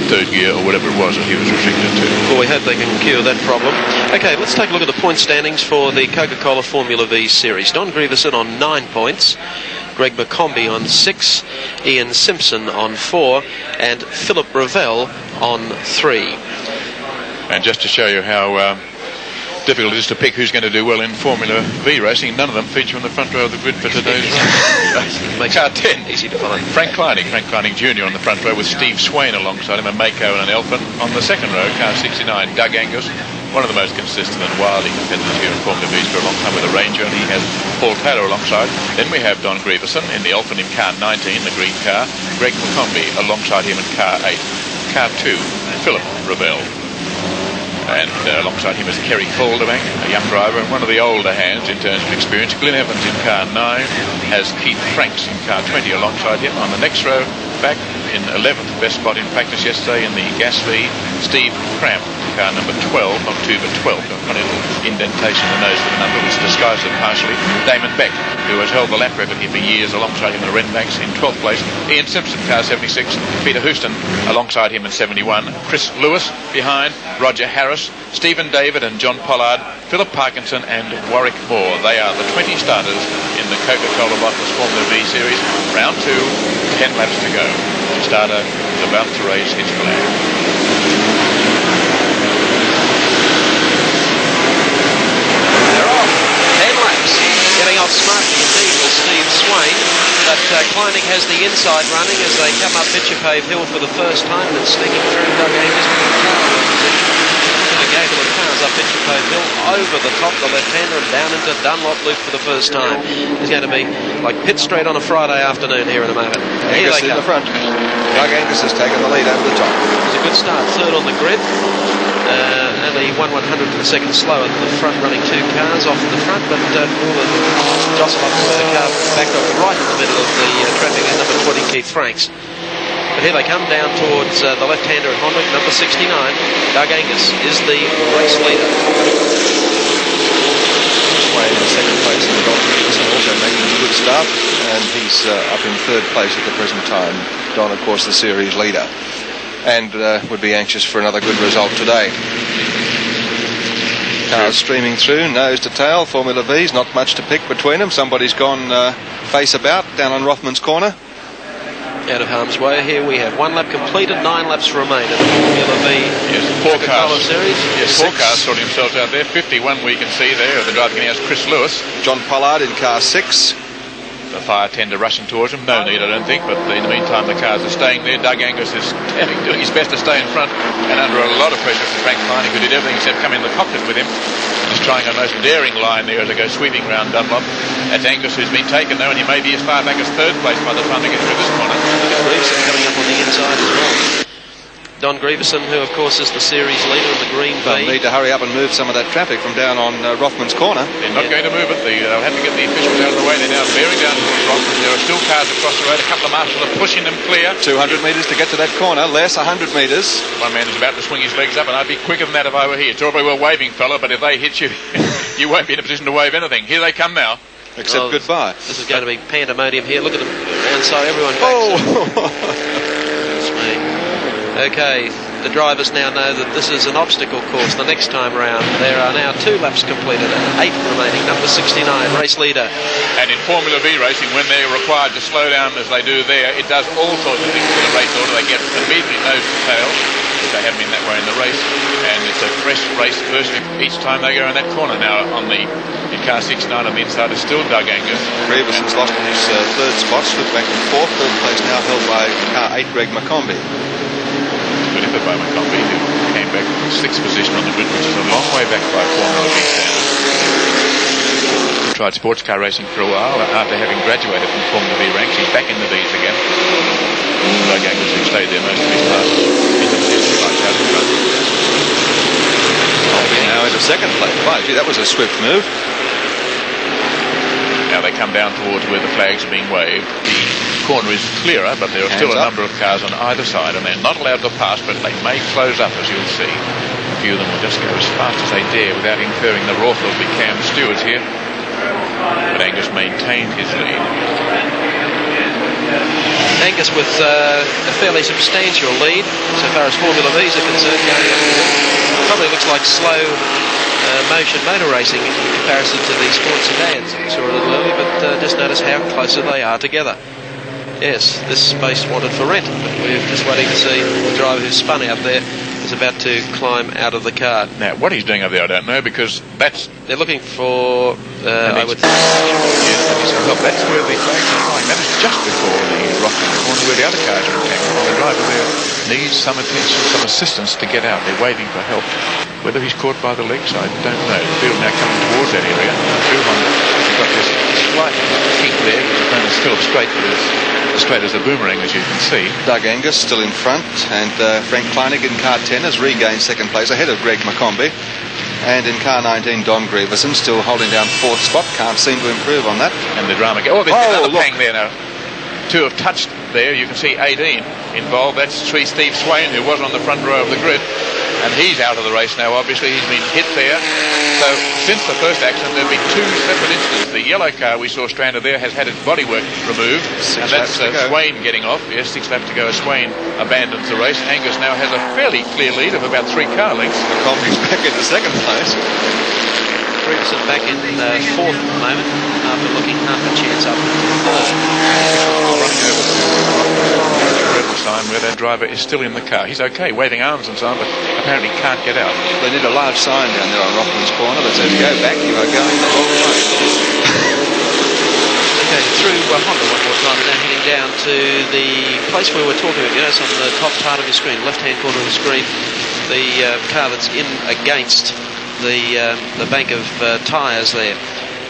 third gear or whatever it was that he was restricted to. Well, we hope they can cure that problem. Okay, let's take a look at the point standings for the Coca-Cola Formula V Series. Don Grieverson on 9 points, Greg McCombie on 6, Ian Simpson on 4, and Philip Ravel on 3. And just to show you how difficult it is to pick who's going to do well in Formula V racing, none of them feature on the front row of the grid for today's race. Makes Car it 10. Easy to find. Frank Kleinig Jr. on the front row with Steve Swain alongside him, and Mako and an Elfin. On the second row, car 69, Doug Angus, one of the most consistent and wildly competitive here in Formula V's for a long time with a Ranger, and he has Paul Taylor alongside. Then we have Don Grieverson in the Elfin in car 19, the green car. Greg McCombie alongside him in car 8. Car 2, Philip Ravel. And alongside him is Kerry Calderbank, a young driver and one of the older hands in terms of experience. Glenn Evans in car 9 has Keith Franks in car 20 alongside him. On the next row, back in 11th, best spot in practice yesterday in the Gas V, Steve Cramp, car number 12, not 2 but 12. Got a little indentation in the nose for the number, which disguises it partially. Damon Beck, who has held the lap record here for years alongside him in the Redbacks in 12th place. Ian Simpson, car 76. Peter Houston alongside him in 71. Chris Lewis behind. Roger Harris, Stephen David and John Pollard, Philip Parkinson and Warwick Moore. They are the 20 starters in the Coca-Cola Bottles Formula V Series. Round 2, 10 laps to go. The starter is about to raise his flag. They're off. 10 laps. Getting off smartly indeed was Steve Swain, but Kleinig has the inside running as they come up Bitchapave Hill for the first time, and sneaking through Doug Angus. Look at the gate of the cars up Bitchapave Hill, over the top, the left-hander, and down into Dunlop Loop for the first time. It's going to be like pit straight on a Friday afternoon here in a moment. Here Angus they in come. the front. Doug Angus has taken the lead over the top. It's a good start, third on the grid. Only 1/100th of a second slower than the front running two cars off in the front, but jostle up the car back up right in the middle of the traffic at number 20, Keith Franks. But here they come down towards the left-hander at Honwick, number 69. Doug Angus is the race leader. Swain in second place in the Don Grieverson, also making a good start, and he's up in third place at the present time. Don, of course, the series leader, and would be anxious for another good result today. Cars streaming through, nose to tail, Formula V's, not much to pick between them. Somebody's gone face about down on Rothman's corner. Out of harm's way here we have 1 lap completed, 9 laps remain in the Formula V. Yes, 4 cars. Series. Yes, 4 cars sorting themselves out there. 51 we can see there. The driver getting out is Chris Lewis. John Pollard in car 6. The fire tender rushing towards him. No need, I don't think, but in the meantime the cars are staying there. Doug Angus is doing his best to stay in front and under a lot of pressure from Frank Kleinig, who did everything except come in the cockpit with him. Just trying a most daring line there as they go sweeping round Dunlop. That's Angus, who's been taken though, and he may be as far back as third place by the time they get through this corner. Grieverson coming up on the inside as well. Don Grieverson, who of course is the series leader in the green They'll V. need to hurry up and move some of that traffic from down on Rothman's corner. They're not going to move it. They'll have to get the officials out of the way. They're now bearing down towards Rothman. There are still cars across the road. A couple of marshals are pushing them clear. 200 metres to get to that corner, less 100 metres. One man is about to swing his legs up, and I'd be quicker than that if I were here. It's all very well waving, fella, but if they hit you, you won't be in a position to wave anything. Here they come now. Except goodbye. This is going to be pandemonium here. Look at them around, so everyone backs up. That's me. Okay, the drivers now know that this is an obstacle course the next time round. There are now 2 laps completed and 8 remaining. Number 69, race leader. And in Formula V racing, when they're required to slow down as they do there, it does all sorts of things to the race order. They get immediately nose to tail, which they haven't been that way in the race, and it's a fresh race first each time they go in that corner. Now in car 69 on the inside is still Doug Angus. Grieverson's lost his third spot, slipped back to fourth. Third place now held by car 8, Greg McCombie. Good effort by McCombie, who came back from 6th position on the grid, which is a long way back by Formula V standards. Tried sports car racing for a while. After having graduated from Formula V ranks, he's back in the V's again. Doug Angus, who stayed there most of his life, in the position right out in front. Now into second place. Wow, gee, that was a swift move. Now they come down towards where the flags are being waved. The corner is clearer, but there are still a number of cars on either side, and they're not allowed to pass, but they may close up, as you'll see. A few of them will just go as fast as they dare without incurring the wrath of the cam stewards here. But Angus maintained his lead. Angus with a fairly substantial lead so far as Formula V's are concerned. Probably looks like slow motion motor racing in comparison to the sports sedans that we saw a little earlier, but just notice how closer they are together. Yes, this space wanted for rent, but we're just waiting to see the driver who spun out there is about to climb out of the car. Now, what he's doing up there, I don't know, because they're looking for, I would think. Well, that's where the flags are flying. That is just before the rock in the corner where the other cars are attacking. The driver there needs some attention, some assistance to get out. They're waiting for help. Whether he's caught by the legs, I don't know. The field now coming towards that area. 200. You've got this slight kink there, which is known as Philip Straight, but as straight as a boomerang, as you can see. Doug Angus still in front, and Frank Kleinig in car 10 has regained second place ahead of Greg McCombie. And in car 19, Don Grieverson still holding down fourth spot. Can't seem to improve on that. And the drama. Oh, there's another bang there now. Two have touched there. You can see 18 involved. That's Steve Swain, who was on the front row of the grid. And he's out of the race now, obviously. He's been hit there. So, since the first accident, there have been two separate incidents. The yellow car we saw stranded there has had its bodywork removed. And that's Swain getting off. Yes, 6 laps to go. Swain abandons the race. Angus now has a fairly clear lead of about 3 car lengths. McCombie's back in the second place. Grieverson back in fourth at the moment, after looking half a chance up into third. Running over to sign where that driver is still in the car. He's okay, waving arms and so on, but apparently can't get out. They need a large sign down there on Rothman's corner that says, "Go back, you are going the wrong way." Okay, through Honda one more time, and now heading down to the place where we're talking about. You know, it's on the top part of your screen, left-hand corner of the screen, the car that's in against the bank of tyres there.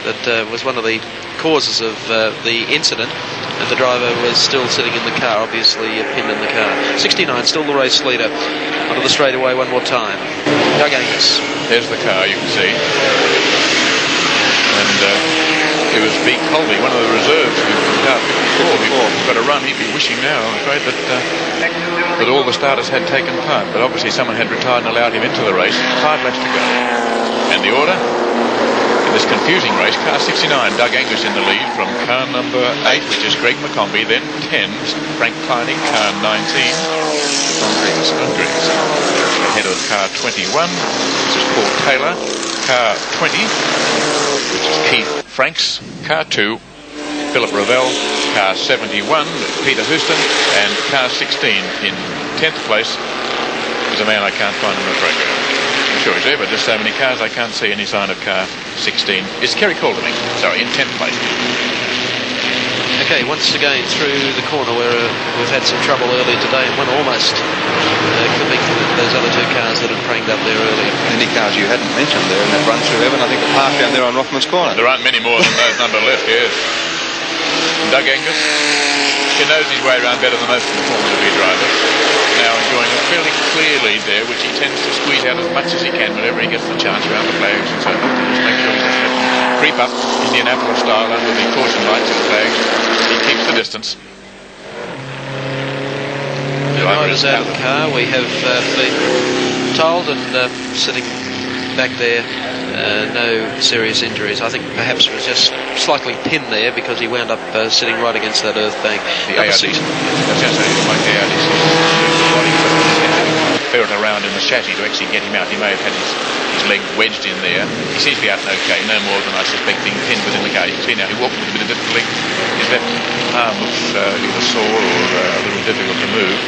That was one of the causes of the incident, and the driver was still sitting in the car, obviously pinned in the car. 69, still the race leader. Onto the straightaway one more time. Doug Angus. There's the car, you can see. And it was Vee Colby, one of the reserves who was out before. He's got a run. He'd be wishing now, I'm afraid, that all the starters had taken part. But obviously someone had retired and allowed him into the race. 5 laps to go. And the order? In this confusing race, car 69, Doug Angus in the lead from car number 8, which is Greg McCombie, then 10, Frank Kleinig, car 19, Don Grieverson. Ahead of car 21, which is Paul Taylor, car 20, which is Keith Franks, car 2, Philip Ravel, car 71, Peter Houston, and car 16 in 10th place is a man I can't find in the program. I'm sure he's there, but there's so many cars I can't see any sign of car 16. It's Kerry Calderman, sorry, in 10th place. Okay, once again through the corner where we've had some trouble earlier today, and one almost could be those other 2 cars that had pranged up there earlier. Any cars you hadn't mentioned there in that run through, Evan? I think the park down there on Rothman's corner. There aren't many more than those number left, yes. And Doug Angus, he knows his way around better than most of the Formula V drivers. Now enjoying a fairly clear lead there, which he tends to squeeze out as much as he can whenever he gets the chance around the flags and so forth. Just make sure he doesn't creep up Indianapolis style under the caution lights and flags. He keeps the distance. The driver's out of the car. We have been told, and sitting back there, no serious injuries. I think perhaps it was just slightly pinned there because he wound up sitting right against that earth bank. The ARDC, that's just like the ARDC, the body ferret around in the chassis to actually get him out. He may have had his leg wedged in there. He seems to be out okay, no more than I suspect being pinned within the car. You can see now he walks with a bit of difficulty. His left arm looks either sore or a little difficult to move.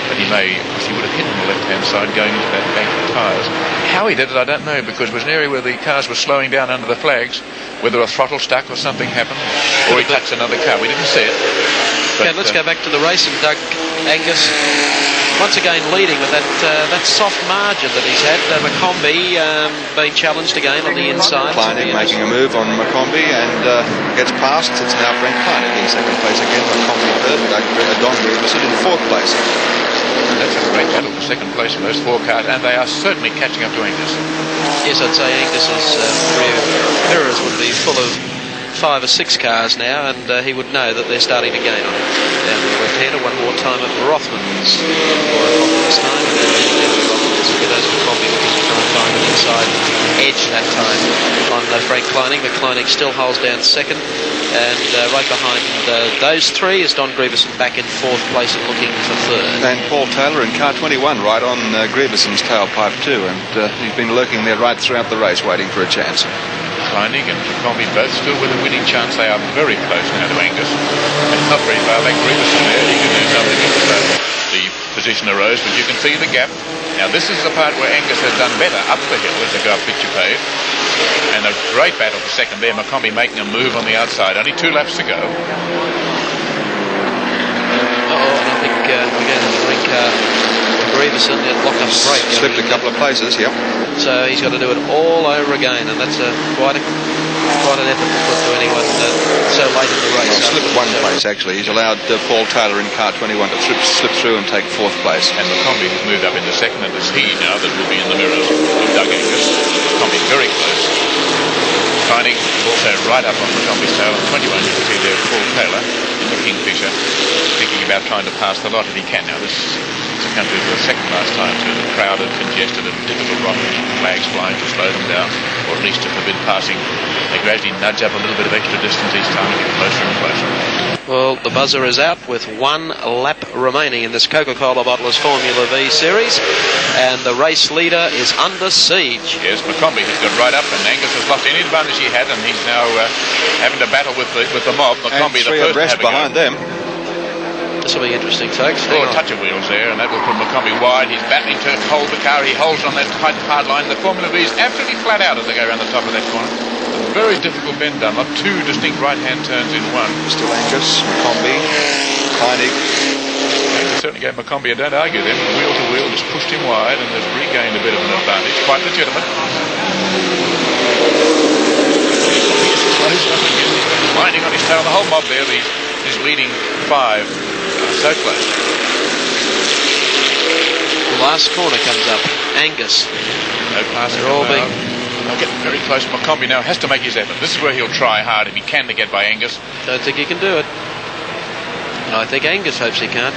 But he would have hit on the left-hand side going into that bank of tyres. How he did it, I don't know, because it was an area where the cars were slowing down under the flags, whether a throttle stuck or something happened, or he touched another car. We didn't see it. Okay, let's go back to the racing. Doug Angus, once again leading with that soft margin that he's had. McCombie being challenged again on the inside. Kleinig making a move on McCombie and gets past. It's now Frank Kleinig in second place again. McCombie third. Don Grieverson in fourth place. And that's a great battle for second place for those 4 cars, and they are certainly catching up to Angus. Yes, I'd say Angus's rear mirrors would be full of 5 or 6 cars now, and he would know that they're starting to gain on him. Down to the left-hander, one more time at Rothman's. Or at Rothman's time, and then down to Rothman's. Look at those McCombie looking to try and find an inside edge that time on Frank Kleining, but Kleining still holds down second, and right behind those three is Don Grieverson back in fourth place and looking for third. And Paul Taylor in car 21 right on Grieverson's tailpipe too, and he's been lurking there right throughout the race waiting for a chance. Kleining and Macombi both still with a winning chance. They are very close now to Angus. And not very far back Grieverson there. He can do something if the position arose, but you can see the gap. Now this is the part where Angus has done better up the hill as they go up picture pave. And a great battle for second there. Macombi making a move on the outside. Only 2 laps to go. I think again the ring car Grieverson locked up the brake. Slipped a couple of places, yep. So he's got to do it all over again, and that's quite an effort to put to anyone so late in the race. Well, slipped one place actually. He's allowed Paul Taylor in car 21 to slip through and take fourth place. And Macombi has moved up into second, and it's he now that will be in the mirrors of Doug Angus. Macombi very close. Kleining also right up on Macombi's tail. On 21 you can see there Paul Taylor in the Kingfisher thinking about trying to pass the lot if he can. Now this is a country for the second last time to the crowded, congested and difficult rock, flags flying to slow them down, or at least to forbid passing. They gradually nudge up a little bit of extra distance each time and get closer and closer. Well, the buzzer is out with 1 lap remaining in this Coca-Cola Bottlers Formula V series, and the race leader is under siege. Yes, Macombi has got right up, and Angus has lost any advantage he had, and he's now having to battle with the mob. Macombi and 3 abreast behind them. This will be interesting, folks. Oh, a touch of wheels there, and that will put Macombi wide. He's battling to hold the car. He holds on that tight hard line. The Formula V is absolutely flat out as they go around the top of that corner. A very difficult bend done. Like 2 distinct right-hand turns in one. Still Angus, Macombi, Kleining. They certainly gave Macombi a don't argue then. Wheel to wheel just pushed him wide and has regained a bit of an advantage. Quite legitimate. Kleining on his tail. The whole mob there. His leading 5. So close. The last corner comes up. Angus. No passing. They're all big. They'll get very close. Macombi now has to make his effort. This is where he'll try hard if he can to get by Angus. Don't think he can do it. And I think Angus hopes he can't.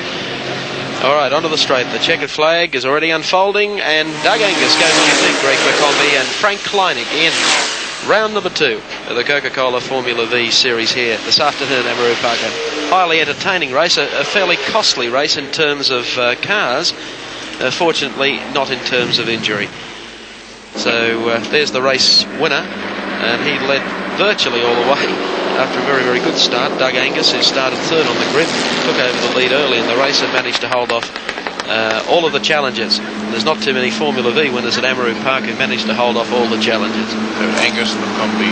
All right, onto the straight. The checkered flag is already unfolding, and Doug Angus goes on his feet. Greg Macombi and Frank Kleining in round number 2 of the Coca-Cola Formula V series here this afternoon at Amaroo Park. A highly entertaining race, a fairly costly race in terms of cars, fortunately not in terms of injury. So there's the race winner, and he led virtually all the way after a very, very good start. Doug Angus, who started third on the grid, took over the lead early in the race and managed to hold off all of the challenges. There's not too many Formula V winners at Amaroo Park who managed to hold off all the challenges. So Angus, Macombi,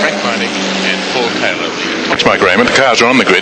Frank Kleining and Paul Taylor. The Toxmark Raymond, the cars are on the grid.